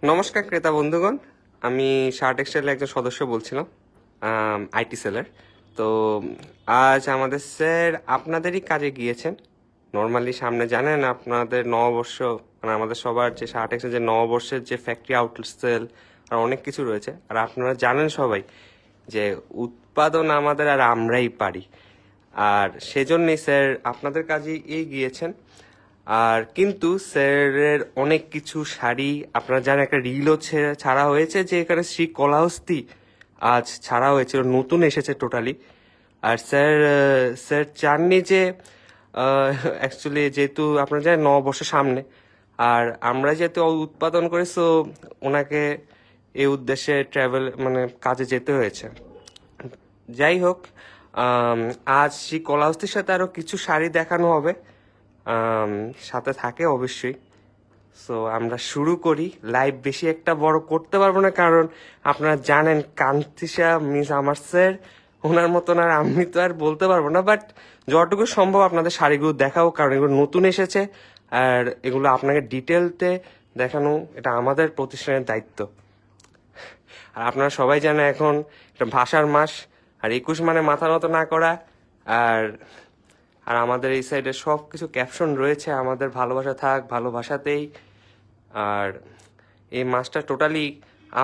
নমস্কার ক্রেতা বন্ধুগণ, আমি শার্ট টেক্সটাইলের একজন সদস্য বলছিলাম, আইটি সেলের। তো আজ আমাদের স্যার আপনাদেরই কাজে গিয়েছেন। নর্মালি সামনে জানেন আপনাদের নববর্ষ, মানে আমাদের সবার যে শার্ট টেক্সটাইল যে নববর্ষের যে ফ্যাক্টরি আউটলেট সেল আর অনেক কিছু রয়েছে। আর আপনারা জানেন সবাই যে উৎপাদন আমাদের আর আমরাই পারি, আর সেজন্যই স্যার আপনাদের কাজেই গিয়েছেন। আর কিন্তু স্যারের অনেক কিছু শাড়ি আপনারা জানেন, একটা রিলও ছাড়া হয়েছে যে এখানে শ্রী কলাহস্তি আজ ছাড়া হয়েছিল, নতুন এসেছে টোটালি। আর স্যার চাননি যে অ্যাকচুয়ালি যেহেতু আপনারা জানেন নববর্ষের সামনে, আর আমরা যেহেতু উৎপাদন করি, সো ওনাকে এই উদ্দেশ্যে ট্রাভেল মানে কাজে যেতে হয়েছে। যাই হোক, আজ শ্রী কলাহস্তির সাথে আরো কিছু শাড়ি দেখানো হবে, সাথে থাকে অবশ্যই। সো আমরা শুরু করি। লাইভ বেশি একটা বড় করতে পারবো না, কারণ আপনারা জানেন কান্তিশা মিস আমার স্যার, ওনার মতন আর আমি তো আর বলতে পারবো না, বাট যতটুকু সম্ভব আপনাদের শাড়িগুলো দেখাবো, কারণ এগুলো নতুন এসেছে আর এগুলো আপনাকে ডিটেলতে দেখানো এটা আমাদের প্রতিষ্ঠানের দায়িত্ব। আর আপনারা সবাই জানেন এখন এটা ভাষার মাস, আর 21 মানে মাথা নত না করা। আর আর আমাদের এই সাইডে সব কিছু ক্যাপশন রয়েছে, আমাদের ভালোবাসা থাক ভালোবাসাতেই। আর এই মাসটা টোটালি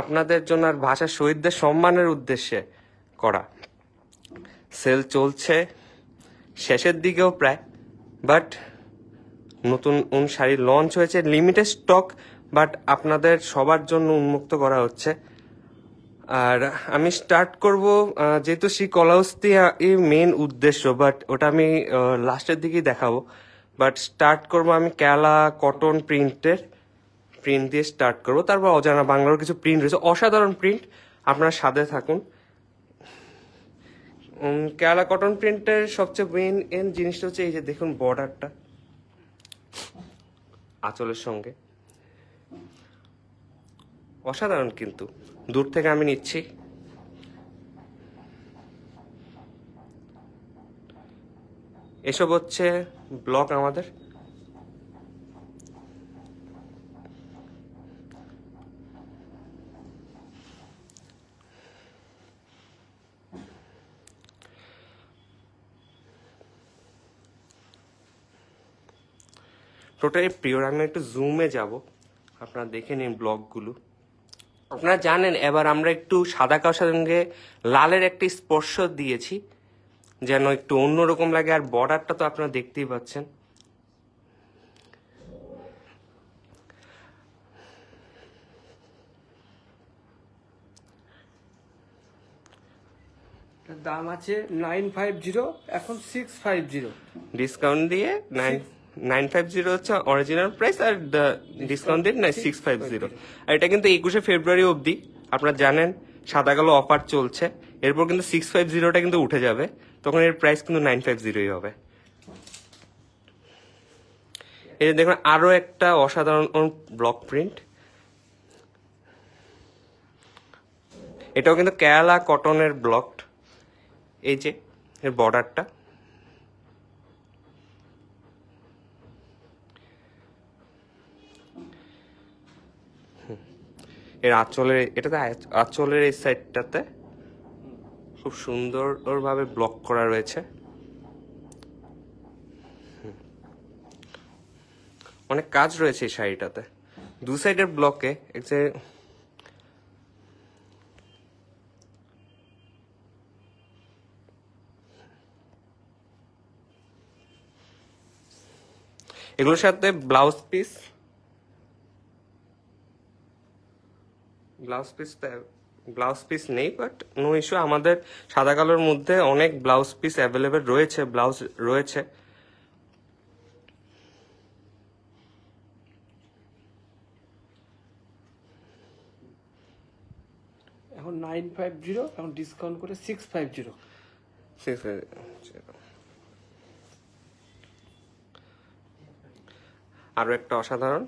আপনাদের জন্য আর ভাষা শহীদদের সম্মানের উদ্দেশ্যে করা। সেল চলছে শেষের দিকেও প্রায়, বাট নতুন শাড়ি লঞ্চ হয়েছে, লিমিটেড স্টক, বাট আপনাদের সবার জন্য উন্মুক্ত করা হচ্ছে। আর আমি স্টার্ট করব, যেহেতু শ্রী কলাহস্তি এই মেন উদ্দেশ্য, বাট ওটা আমি লাস্টের দিকেই দেখাবো। বাট স্টার্ট করব আমি কেলা কটন প্রিন্ট দিয়ে স্টার্ট করব, তারপর অজানা বাংলার কিছু প্রিন্ট রয়েছে, অসাধারণ প্রিন্ট, আপনারা সাথে থাকুন। কেলা কটন প্রিন্টের সবচেয়ে মেন জিনিসটা হচ্ছে এই যে দেখুন বর্ডারটা আঁচলের সঙ্গে, অসাধারণ। কিন্তু দূর থেকে আমি নিচ্ছি, এসব হচ্ছে ব্লক আমাদের। টোটালি প্রিয়, আমি একটু জুমে যাব, আপনারা দেখে নিন ব্লগগুলো। আপনারা জানেন এবার আমরা একটু সাদা কালোর সঙ্গে লালের একটি স্পর্শ দিয়েছি, যেন একটু অন্যরকম লাগে। আর বর্ডারটা তো আপনারা দেখতেই পাচ্ছেন। দাম আছে 950, এখন 650 ডিসকাউন্ট দিয়ে 950 হচ্ছে অরিজিনাল প্রাইস, আর ডিসকাউন্ট দিয়ে 650। আর এটা কিন্তু 21শে ফেব্রুয়ারি অবধি, আপনারা জানেন সাদা কালো অফার চলছে। এরপর কিন্তু 650টা কিন্তু উঠে যাবে, তখন এর প্রাইস কিন্তু 950ই হবে। এই যে দেখুন আরো একটা অসাধারণ ব্লক প্রিন্ট, এটাও কিন্তু কেরালা কটনের ব্লক। এই যে এর বর্ডারটা, এর আঁচলের এই সাইডটাতে খুব সুন্দর ভাবে ব্লক করা রয়েছে। অনেক কাজ রয়েছে এই শাড়িটাতে, দু সাইডের ব্লকে। এগুলোর সাথে ব্লাউজ পিস নেই, বাট নো ইস্যু, আমাদের সাদা কালোর মধ্যে অনেক ব্লাউজ পিস অ্যাভেলেবেল রয়েছে, ব্লাউজ রয়েছে। এখন 950, এখন ডিসকাউন্ট করে 650। আরো একটা অসাধারণ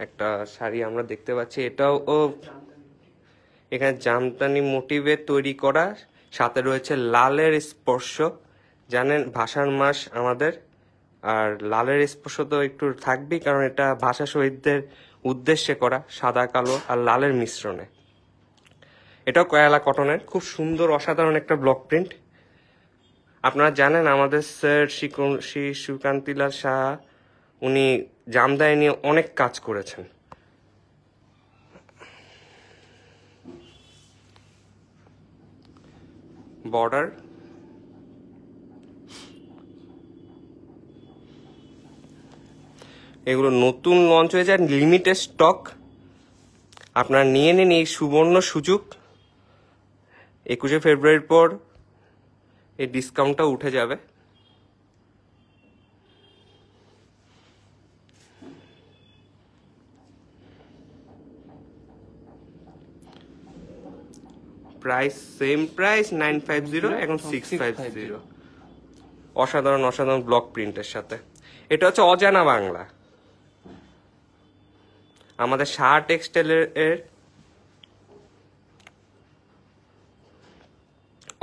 একটা শাড়ি আমরা দেখতে পাচ্ছি, এটাও এখানে জামদানি মোটিভে তৈরি করা, সাথে রয়েছে লালের স্পর্শ। জানেন ভাষার মাস আমাদের, আর লালের স্পর্শ তো একটু থাকবেই, কারণ এটা ভাষা শহীদদের উদ্দেশ্যে করা, সাদা কালো আর লালের মিশ্রণে। এটাও কেরালা কটনের, খুব সুন্দর অসাধারণ একটা ব্লক প্রিন্ট। আপনারা জানেন আমাদের স্যার শ্রী সুকান্তিলাল সাহা, উনি জামদানি নিয়ে অনেক কাজ করেছেন। বর্ডার, এগুলো নতুন লঞ্চ হয়ে যায়, লিমিটেড স্টক। আপনারা নিয়ে নিন এই সুবর্ণ সুযোগ। 21শে ফেব্রুয়ারির পর এই ডিসকাউন্টটা উঠে যাবে। প্রাইস সেম প্রাইস 950, এখন 650। অসাধারণ অসাধারণ ব্লক প্রিন্টের সাথে। এটা হচ্ছে অজানা বাংলা, আমাদের শাহ টেক্সটাইলের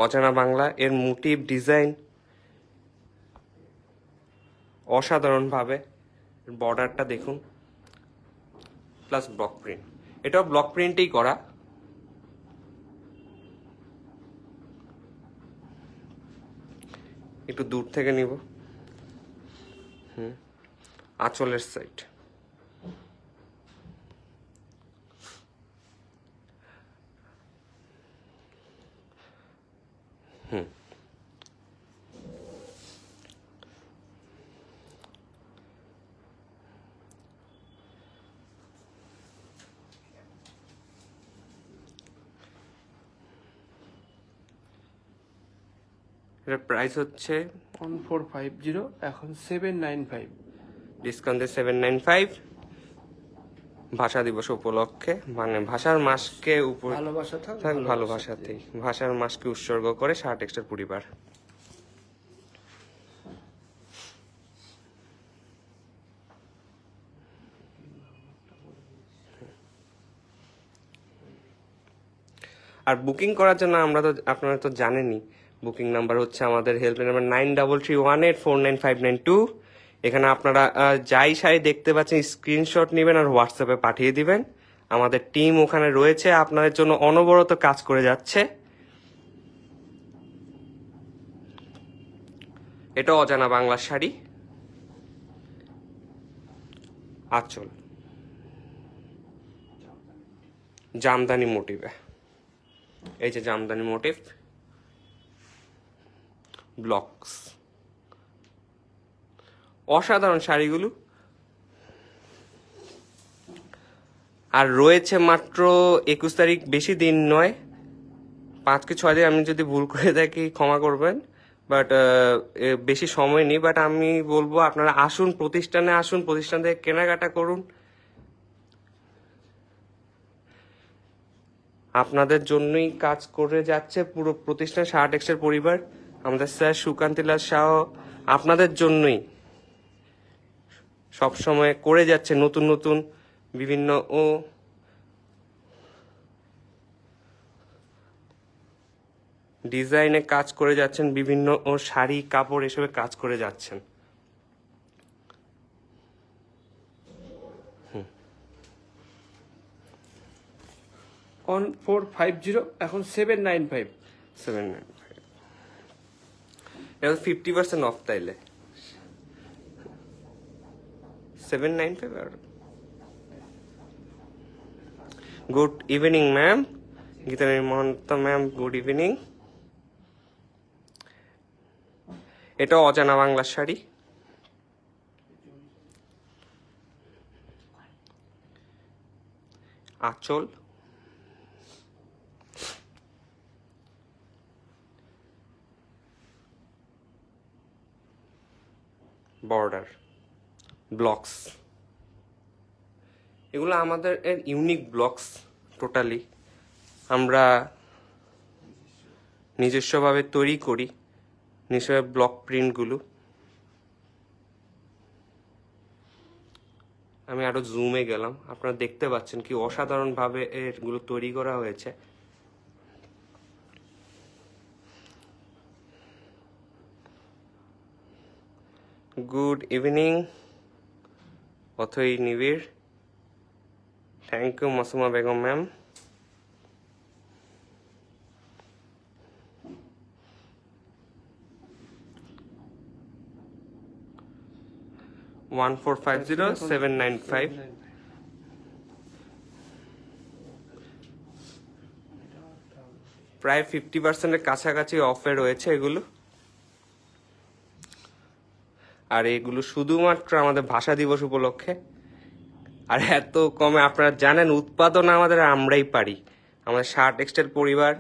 অজানা বাংলা। এর মোটিভ ডিজাইন অসাধারণ ভাবে, বর্ডারটা দেখুন, প্লাস ব্লক প্রিন্ট। এটাও ব্লক প্রিন্টেই করা। একটু দূর থেকে নিব। আঁচলের সাইড, এটার প্রাইস হচ্ছে 1450, এখন 795। ডিসকাউন্ট দিয়ে 795। ভাষা দিবস উপলক্ষে, মানে ভাষার মাসকে ভালোবাসা থাক ভালোবাসাতেই ভাষার মাসকে উৎসর্গ করে শাহ টেক্সটাইল পরিবার। আর বুকিং করার জন্য আপনারা তো জানেনই, বুকিং নাম্বার হচ্ছে আমাদের হেল্পলাইন নাম্বার 9331849592। এখানে আপনারা যাই শাড়ি দেখতে পাচ্ছেন স্ক্রিনশট নেবেন আর হোয়াটসঅ্যাপে পাঠিয়ে দিবেন। আমাদের টিম ওখানে রয়েছে, আপনাদের জন্য অনবরত কাজ করে যাচ্ছে। এটা অজানা বাংলার শাড়ি। আঁচল জামদানি মোটিভে, এই যে জামদানি মোটিভ, ব্লকস, অসাধারণ শাড়িগুলো। আর রয়েছে মাত্র 21 তারিখ, বেশি দিন নয়, 5 কি 6 দিন। আমি যদি ভুল করে থাকি ক্ষমা করবেন, বাট বেশি সময় নেই। বাট আমি বলবো আপনারা আসুন, প্রতিষ্ঠানে আসুন, প্রতিষ্ঠান থেকে কেনাকাটা করুন। আপনাদের জন্যই কাজ করে যাচ্ছে পুরো প্রতিষ্ঠান শাহ টেক্সটাইল পরিবার। আমাদের স্যার সুকান্তিলাল শাহ আপনাদের জন্যই সবসময় করে যাচ্ছে নতুন নতুন বিভিন্ন ডিজাইনে কাজ করে যাচ্ছেন, বিভিন্ন শাড়ি কাপড় এসবে কাজ করে যাচ্ছেন। 1450, এখন 795। 795, এটা 50% অফ, তাইলে 795। আর good evening ma'am, Gitarani Mohanta ma'am, good evening. এটা অজানা বাংলার শাড়ি, আঁচল, বর্ডার, ব্লকস। এগুলো আমাদের ইউনিক ব্লকস টোটালি, আমরা নিজস্বভাবে তৈরি করি নিজস্ব ব্লক প্রিন্টগুলো। আমি আরো জুমে গেলাম, আপনারা দেখতে পাচ্ছেন কি অসাধারণ ভাবে এগুলো তৈরি করা হয়েছে। Good evening Athoi Nibir. Thank you Masuma Begum ma'am. One 1450795। প্রায় 50%-এর কাছাকাছি অফে রয়েছে এগুলো। আর এগুলো শুধুমাত্র আমাদের ভাষা দিবস উপলক্ষে। আর এত কমে আপনারা জানেন উৎপাদন আমাদের আমরাই পারি, আমাদের শার্ট টেক্সটাইল পরিবার।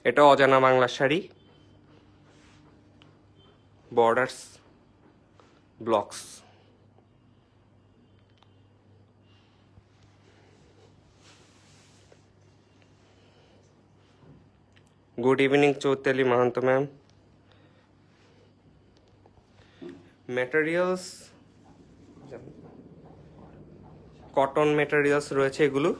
এটা অজানা Bangla sari, borders blocks. Good evening Chaitali Mahanta ma'am. Materials cotton materials রয়েছে এগুলো।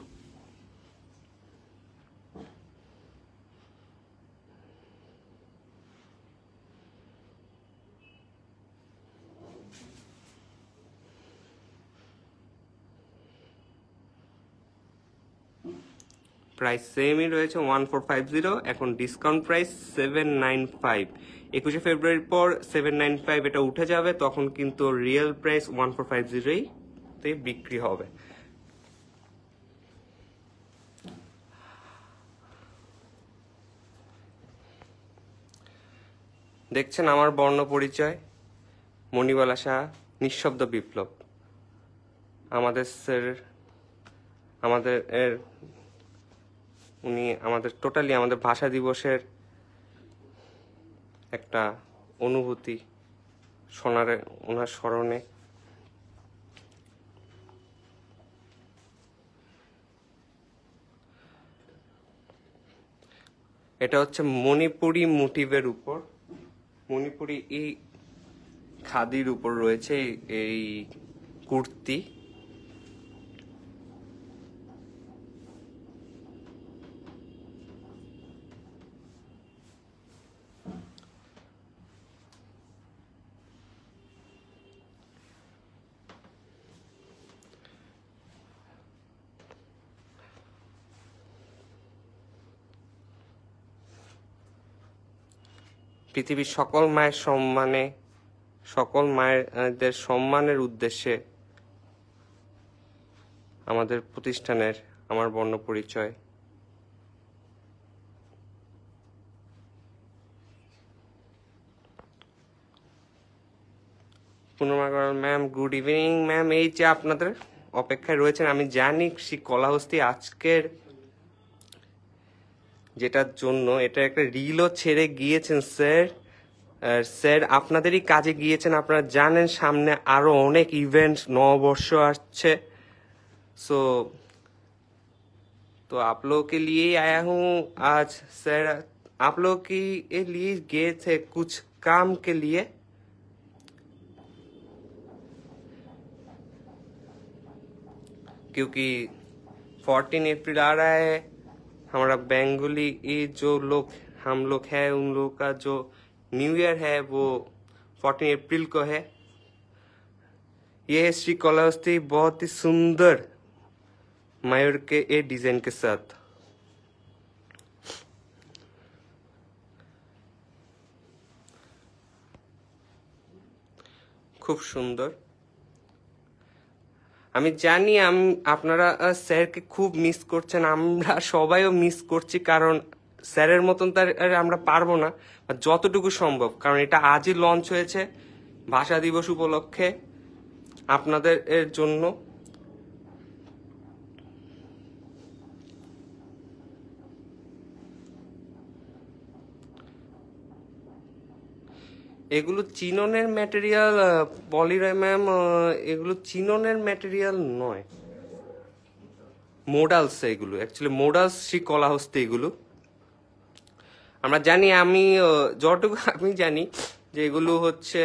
প্রাইস সেমই রয়েছে 1450, এখন ডিসকাউন্ট প্রাইস 795। 21শে ফেব্রুয়ারির পর 795 এটা উঠে যাবে, তখন কিন্তু রিয়েল প্রাইস 1450 তে বিক্রি হবে। দেখছেন আমার বর্ণ পরিচয়, মণিবালা শাহ, নিঃশব্দ বিপ্লব। উনি আমাদের টোটালি আমাদের ভাষা দিবসের একটা অনুভূতি ওনার স্মরণে। এটা হচ্ছে মণিপুরি মোটিভের উপর, মণিপুরি এই খাদির উপর রয়েছে এই কুর্তি। পৃথিবীর সকল মায়েদের সম্মানের উদ্দেশ্যে আমাদের প্রতিষ্ঠানের আমার বর্ণ পরিচয়। পূর্ণিমা ম্যাম গুড ইভিনিং ম্যাম। এই যে আপনাদের অপেক্ষায় রয়েছেন, আমি জানি শ্রী কলাহস্তি আজকের যেটার জন্য এটা একটা রিলও ছেড়ে গিয়েছেন স্যার। স্যার আপনাদেরই কাজে গিয়েছেন, আপনারা জানেন সামনে আরো অনেক ইভেন্ট, নববর্ষ আসছে। सो तो आप लोगों के लिए ही आया हूँ आज सर। आप लोग के लिए गए थे कुछ काम के लिए। क्योंकि 14 अप्रैल आ रहा है, हमारा बंगाली ये जो लोग हम लोग हैं उन लोग का जो न्यू ईयर है वो 14 अप्रैल को है। ये है श्री कलाहस्ती बहुत ही सुंदर मयूर के ये डिजाइन के साथ। খুব সুন্দর। আমি জানি আপনারা স্যারকে খুব মিস করছেন, আমরা সবাইও মিস করছি, কারণ স্যারের মতন তার আমরা পারবো না, যতটুকু সম্ভব। কারণ এটা আজই লঞ্চ হয়েছে ভাষা দিবস উপলক্ষে আপনাদের এর জন্য। এগুলো চিননের ম্যাটেরিয়াল পলিরয় ম্যাম, এগুলো চিননের ম্যাটেরিয়াল নয়, মোডালস। এগুলো অ্যাকচুয়ালি মোডালস শ্রী কলাহস্তি। এগুলো আমরা জানি, আমি যতটুকু আমি জানি যে এগুলো হচ্ছে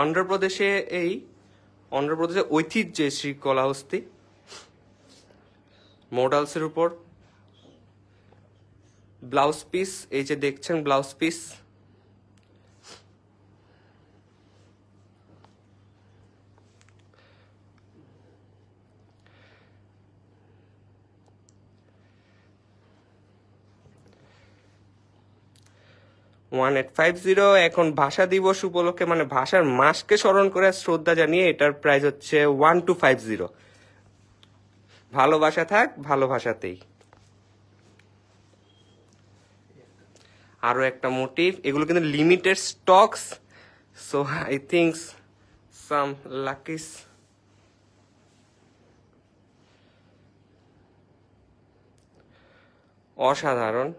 অন্ধ্রপ্রদেশের ঐতিহ্য শ্রী কলাহস্তি মোডালসের উপর। ব্লাউজ পিস এই যে দেখছেন, ব্লাউজ পিস 1850 এখন ভাষা দিবস উপলক্ষে মানে ভাষার মাসকে স্মরণ করে শ্রদ্ধা জানিয়ে এটার প্রাইস হচ্ছে 1250। ভালোবাসা থাক ভালোবাসাতেই। আরো একটা মোটিভ, এগুলো কিন্তু limited stocks, so I think some luckies. অসাধারণ।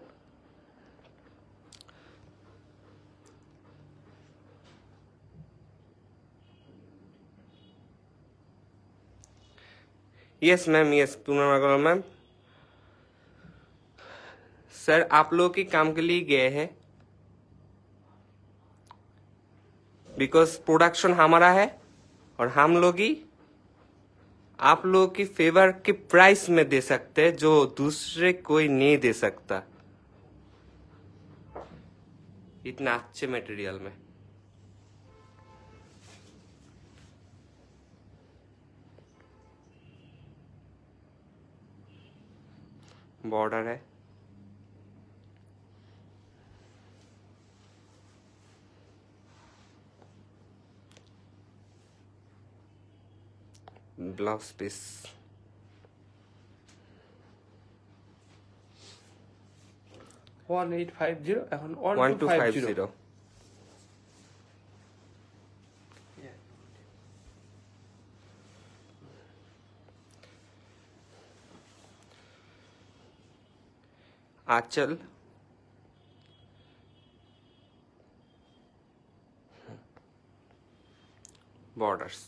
Yes ma'am, yes Poonam Agarwal ma'am. Sir आप लोग के काम के लिए गए हैं बिकॉज प्रोडक्शन हमारा है और हम लोग ही आप लोग की फेवर के प्राइस में दे सकते हैं जो दूसरे कोई नहीं दे सकता इतना अच्छे मटेरियल में। बॉर्डर है, ब्लाउज पीस, 1850 এখন 1250। आंचल, बॉर्डर्स,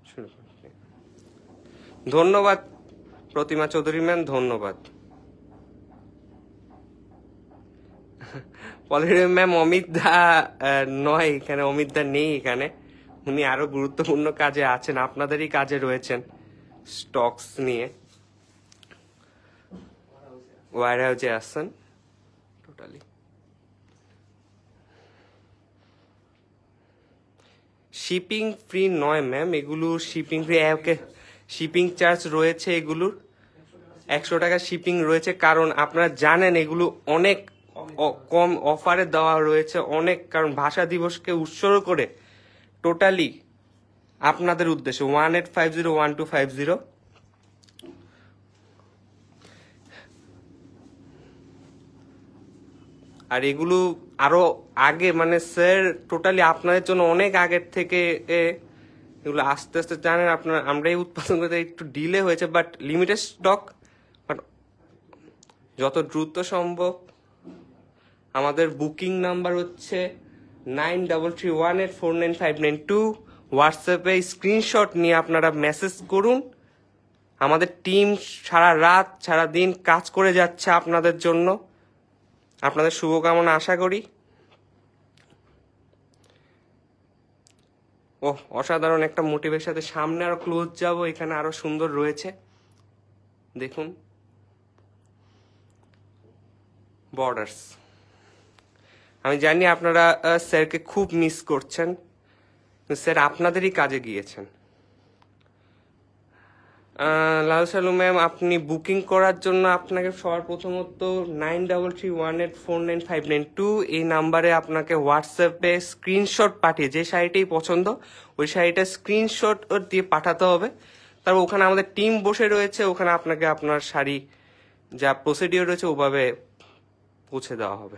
শুরু করছি। ধন্যবাদ প্রতিমা চৌধুরী ম্যাম, ধন্যবাদ। পলিরম ম্যাম অমিত দা নয় এখানে, অমিত দা নেই এখানে, উনি আরো গুরুত্বপূর্ণ কাজে আছেন, আপনাদেরই কাজে রয়েছেন স্টকস নিয়ে, ওয়ার হাউসে আসছেন টোটালি। শিপিং ফ্রি নয় ম্যাম, এগুলো শিপিং ফ্রি, শিপিং চার্জ রয়েছে, এগুলোর 100 টাকা শিপিং রয়েছে, কারণ আপনারা জানেন এগুলো অনেক কম অফারে দেওয়া রয়েছে অনেক, কারণ ভাষা দিবসকে উৎসর্গ করে টোটালি আপনাদের উদ্দেশ্যে 1850 1250। আর এগুলো আরো আগে মানে স্যার টোটালি আপনাদের জন্য অনেক আগের থেকে এগুলো আস্তে আস্তে জানেন আপনার, আমরাই উৎপাদন করতে একটু ডিলে হয়েছে, বাট লিমিটেড স্টক, বাট যত দ্রুত সম্ভব। আমাদের বুকিং নাম্বার হচ্ছে 9331849592। হোয়াটসঅ্যাপে স্ক্রিনশট নিয়ে আপনারা মেসেজ করুন। আমাদের টিম সারা রাত সারা দিন কাজ করে যাচ্ছে আপনাদের জন্য, আপনাদের শুভকামনা আশা করি। ও অসাধারণ একটা মোটিভের সাথে সামনে আরো ক্লোজ যাব, এখানে আরো সুন্দর রয়েছে দেখুন। বর্ডার্স, আমি জানি আপনারা স্যারকে খুব মিস করছেন, স্যার আপনাদেরই কাজে গিয়েছেন। লাল সালু ম্যাম, আপনি বুকিং করার জন্য আপনাকে সবার প্রথমত 9331849592 এই নাম্বারে আপনাকে হোয়াটসঅ্যাপে স্ক্রিনশট পাঠিয়ে, যে শাড়িটাই পছন্দ ওই শাড়িটা স্ক্রিনশট দিয়ে পাঠাতে হবে। তারপর ওখানে আমাদের টিম বসে রয়েছে, ওখানে আপনাকে আপনার শাড়ি যা প্রসিডিওর রয়েছে ওভাবে পৌঁছে দেওয়া হবে।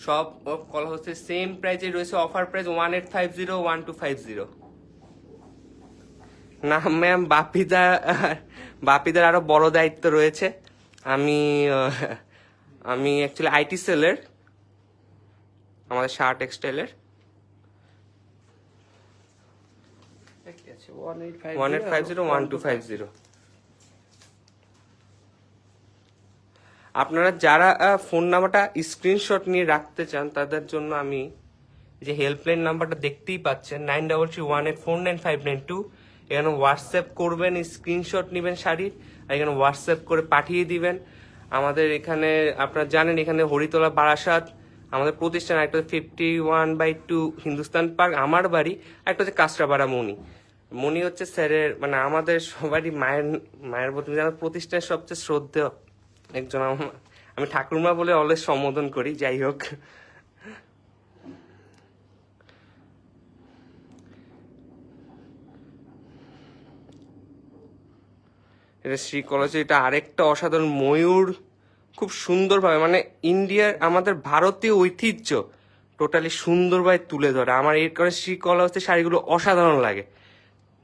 সব কল হচ্ছে সেম প্রাইসে রয়েছে, অফার প্রাইস 1850 1250। না ম্যাম, বাপিদার আরো বড় দায়িত্ব রয়েছে। আমি অ্যাকচুয়ালি আইটি সেলের, আমাদের শার্ট টেক্সটাইলের। 1850 1250। আপনারা যারা ফোন নাম্বারটা স্ক্রিনশট নিয়ে রাখতে চান তাদের জন্য আমি যে হেল্পলাইন নাম্বারটা দেখতেই পাচ্ছেন 9331849592, এখানে হোয়াটসঅ্যাপ করবেন, স্ক্রিনশট নেবেন শাড়ির, আর এখানে হোয়াটসঅ্যাপ করে পাঠিয়ে দিবেন। আমাদের এখানে আপনারা জানেন এখানে হরিতলা বারাসাত আমাদের প্রতিষ্ঠান একটা 51/2 হিন্দুস্তান পার্ক আমার বাড়ি, একটা হচ্ছে কাঁচরাপাড়া মনি। মনি হচ্ছে স্যারের মানে আমাদের সবারই মায়ের প্রতি আমার প্রতিষ্ঠানের সবচেয়ে শ্রদ্ধেয় একজন। আমি ঠাকুরমা বলে অলওয়েজ সম্বোধন করি। যাই হোক, এটা শ্রী কলেজে, এটা আরেকটা অসাধারণ ময়ূর, খুব সুন্দরভাবে মানে ইন্ডিয়ার আমাদের ভারতীয় ঐতিহ্য টোটালি সুন্দরভাবে তুলে ধরে। আমার এর কারণে শ্রী কলা হচ্ছে শাড়িগুলো অসাধারণ লাগে,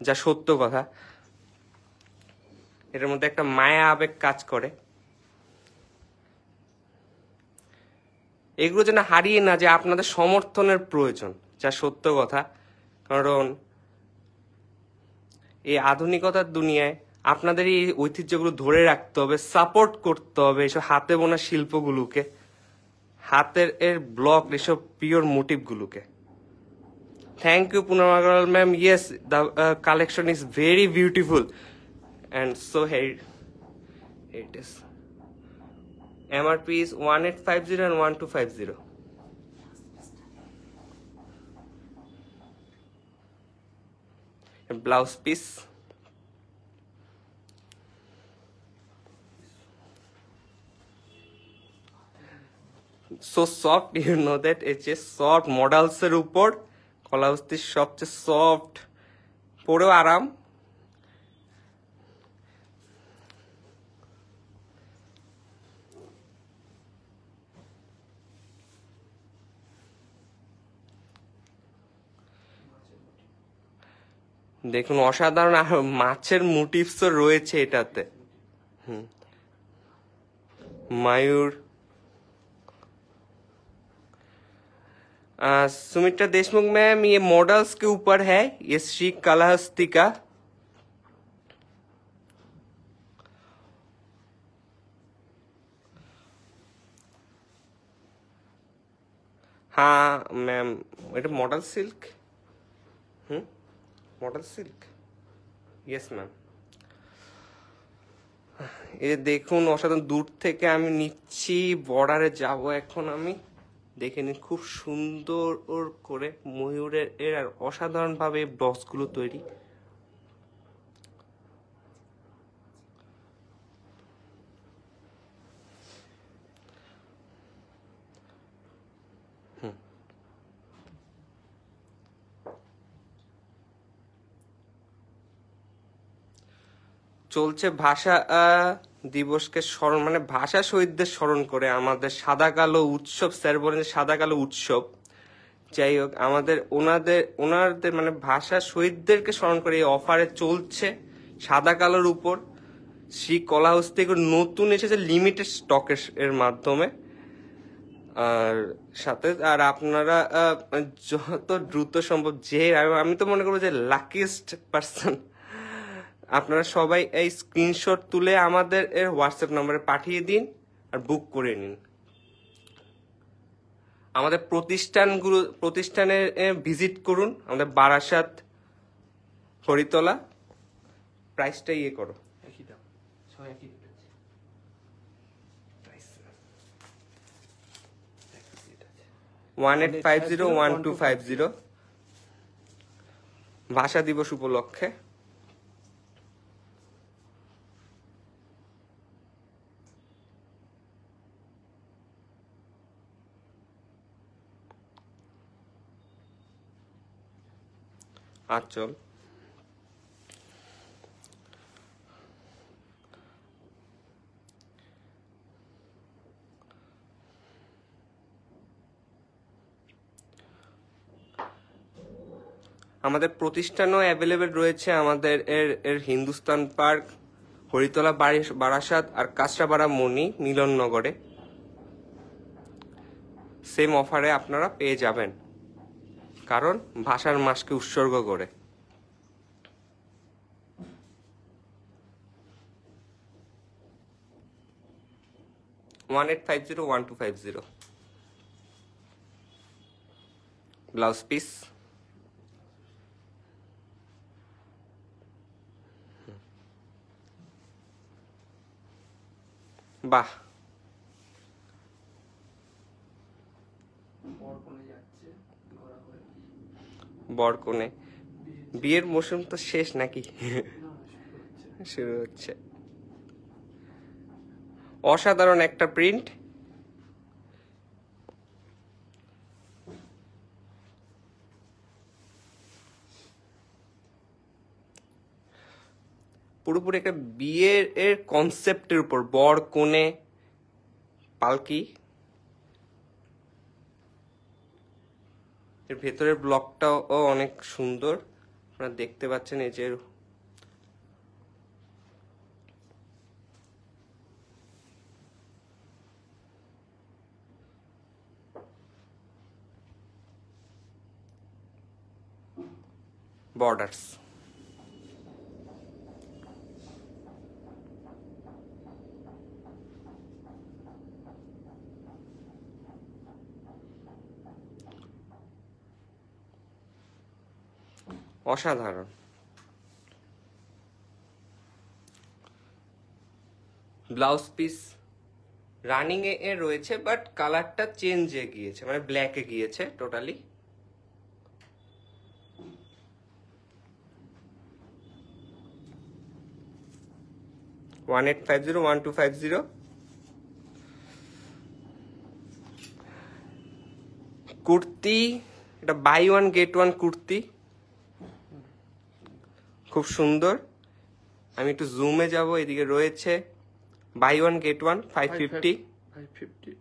যা সত্য কথা। এটার মধ্যে একটা মায়া আবেগ কাজ করে। এগুলো যেন হারিয়ে না যে আপনাদের সমর্থনের প্রয়োজন, যা সত্য কথা। কারণ এই আধুনিকতার দুনিয়ায় আপনাদের এই ঐতিহ্যগুলো ধরে রাখতে হবে, সাপোর্ট করতে হবে এসব হাতে বোনা শিল্পগুলোকে, হাতের এর ব্লক, এসব পিওর মোটিভগুলোকে। Thank you Poonam Agarwal ma'am. Yes, the collection is very beautiful and so it is. MRP is 1850 and 1250. A blouse piece. So soft, you know that it's a soft models এর উপর কলাবস্তির সবচেয়ে সফট, পরেও আরাম। দেখুন অসাধারণ, আর মাছের মোটিভসও রয়েছে এটাতে। मयूर। सुमित्रा देशमुख मैम, ये मॉडल्स के ऊपर है, ये श्री कालाहस्ती का। हाँ मैम, এটা model silk. Model silk, yes ma'am. এই দেখুন অসাধারণ, দূর থেকে আমি নিচ্ছি, বর্ডারে যাব এখন আমি। দেখে নিন খুব সুন্দর ওর করে ময়ূরের এর আর অসাধারণ ভাবে ব্লসগুলো তৈরি। চলছে ভাষা দিবসকে স্মরণ, মানে ভাষা শহীদদের স্মরণ করে আমাদের সাদা কালো উৎসব। স্যার বলেন সাদা কালো উৎসব। যাই হোক, আমাদের ওনাদের মানে ভাষা শহীদদেরকে স্মরণ করে এই অফারে চলছে সাদা কালোর উপর। শ্রী কলাহস্তি নতুন এসেছে লিমিটেড স্টকের এর মাধ্যমে। আর সাথে আর আপনারা যত দ্রুত সম্ভব, যে আমি তো মনে করবো যে লাকিয়েস্ট পার্সন, আপনারা সবাই এই স্ক্রিনশট তুলে আমাদের এর হোয়াটসঅ্যাপ নম্বরে পাঠিয়ে দিন আর বুক করে নিন। আমাদের প্রতিষ্ঠানে ভিজিট করুন, আমাদের বারাসাত হরিতলা। প্রাইসটা ইয়ে করো, একই দাম, সবাই একই রেট আছে। 1850 1250 ভাষা দিবস উপলক্ষে। আচল আমাদের প্রতিষ্ঠানও অ্যাভেলেবেল রয়েছে আমাদের এর হিন্দুস্তান পার্ক, হরিতলা, বারাসাত আর কাঁচরাপাড়া মনি মিলননগরে। সেম অফারে আপনারা পেয়ে যাবেন, কারণ ভাষার মাসকে উৎসর্গ করে। One 1850 1250 blouse piece. বাহ, বরকনে বিয়ের মৌসুম তো শেষ নাকি? শুরু হচ্ছে। অসাধারণ একটা প্রিন্ট। পুরোপুরি একটা বিয়ের এর কনসেপ্টের উপর, বর কোণে পালকি। এর ভেতরের ব্লকটাও অনেক সুন্দর, আপনারা দেখতে পাচ্ছেন। এই যে বর্ডার্স। অসাধারণ। ব্লাউজ পিস রানিং এ রয়েছে, বাট কালারটা চেঞ্জ এ গিয়েছে, মানে ব্ল্যাক এ গিয়েছে টোটালি। ওয়ান 1850 1250। কুর্তি, এটা buy one get one kurti, খুব সুন্দর। আমি একটু জুমে যাব, এদিকে রয়েছে বাই ওয়ান গেট ওয়ান 550। 550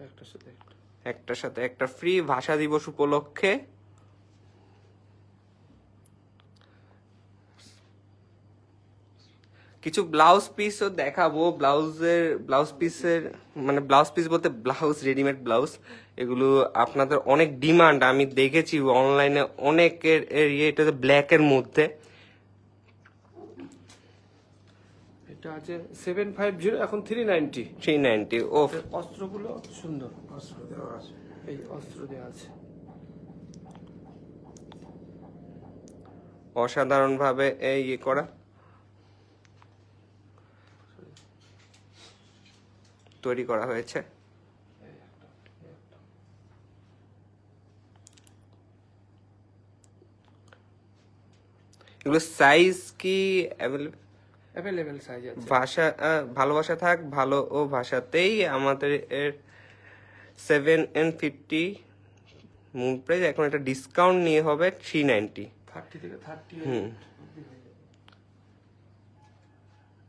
একটার সাথে একটা, একটার সাথে একটা ফ্রি, ভাষা দিবস উপলক্ষে। কিছু ব্লাউজ পিসও দেখাবো। ব্লাউজ পিসের মানে ব্লাউজ পিস বলতে ব্লাউজ, রেডিমেড ব্লাউজ। এগুলো আপনাদের অনেক ডিমান্ড, আমি দেখেছি অনলাইনে অনেকের এটা ব্ল্যাক এর মধ্যে। এটা আছে 750, এখন 390। 390। ও, অস্ত্রগুলো সুন্দর, অস্ত্র দেওয়া আছে, এই অস্ত্র দেওয়া আছে। অসাধারণ ভাবে ইয়ে করা, তৈরি করা হয়েছে। এগুলো সাইজ কি অ্যাভেলেবেল সাইজ আছে। ভাষা, ভালোবাসা থাক ভালো ও ভাষাতেই আমাদের এর 750 মূল প্রাইস। এখন এটা ডিসকাউন্ট নিয়ে হবে 390। 30 থেকে 30। হুম।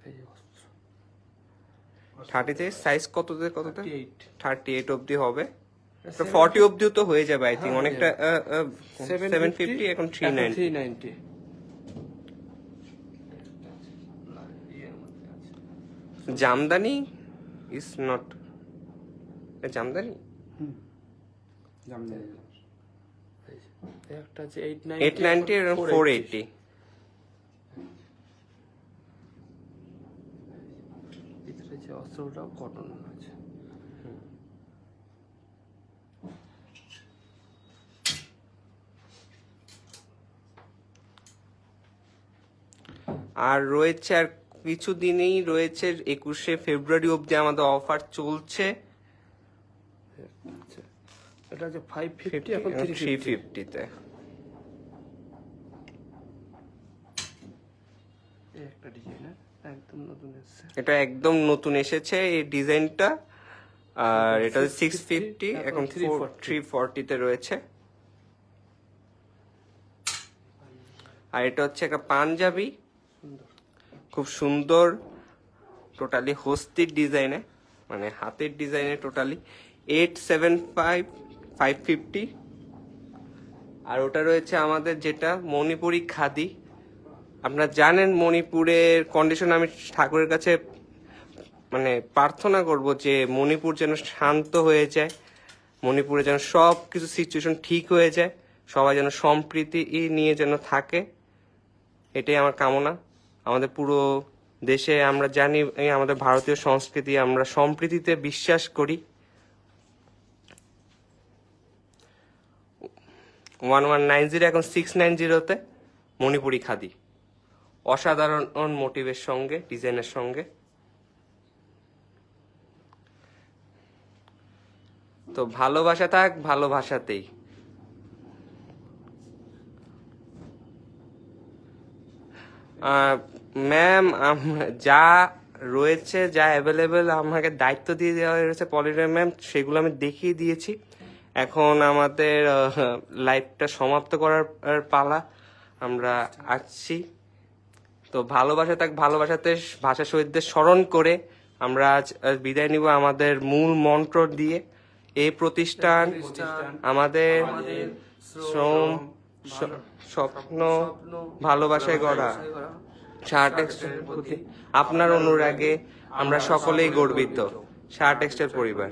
এই যে অস্ত্র 30 থেকে সাইজ কত থেকে কতটা? 38 অবধি হবে। 38। 40 অবধিও তো হয়ে যাবে আই থিঙ্ক। হ্যাঁ, অনেকটা 750, এখন 390। 390। জামদানি ইজ নট, জামদানি একটা আছে 890 আর 480। ভিতরে যে অস্ত্রটাও কটন আছে। আর রয়েছে, আর কিছুদিনই রয়েছে, 21শে ফেব্রুয়ারি অবধি আমাদের অফার চলছে। এটা আছে 550, এখন 350 তে। এই একটা ডিজাইন একদম নতুন এসেছে। এটা একদম নতুন এসেছে এই ডিজাইনটা। আর এটা 650, এখন 340 তে রয়েছে। আর এটা হচ্ছে একটা পাঞ্জাবি, খুব সুন্দর, টোটালি হস্তির ডিজাইনে, মানে হাতের ডিজাইনে, টোটালি 875 550। আর ওটা রয়েছে আমাদের যেটা মণিপুরি খাদি। আপনারা জানেন মণিপুরের কন্ডিশন, আমি ঠাকুরের কাছে মানে প্রার্থনা করব যে মণিপুর যেন শান্ত হয়ে যায়, মণিপুরে যেন সব কিছু সিচুয়েশন ঠিক হয়ে যায়, সবাই যেন সম্প্রীতি নিয়ে যেন থাকে, এটাই আমার কামনা। আমাদের পুরো দেশে আমরা জানি আমাদের ভারতীয় সংস্কৃতি, আমরা সম্প্রীতিতে বিশ্বাস করি। 1190, এখন 690 মণিপুরি খাদি, অসাধারণ মোটিভের সঙ্গে, ডিজাইনের সঙ্গে। তো ভালোবাসা থাক ভালোবাসাতেই। ম্যাম যা রয়েছে, যা অ্যাভেলেবেল আমাকে দায়িত্ব দিয়ে দেওয়া হয়েছে পলিডার ম্যাম, সেগুলো আমি দেখিয়ে দিয়েছি। এখন আমাদের লাইফটা সমাপ্ত করার পালা, আমরা আসছি। তো ভালোবাসা থাক, ভালোবাসাতে ভাষা শহীদদের স্মরণ করে আমরা আজ বিদায় নিব আমাদের মূল মন্ত্র দিয়ে। এই প্রতিষ্ঠান আমাদের শ্রম, স্বপ্ন, ভালোবাসায় গড়া। শাহ টেক্সটাইলের প্রতি আপনার অনুরাগে আমরা সকলেই গর্বিত। শাহ টেক্সটাইল পরিবার।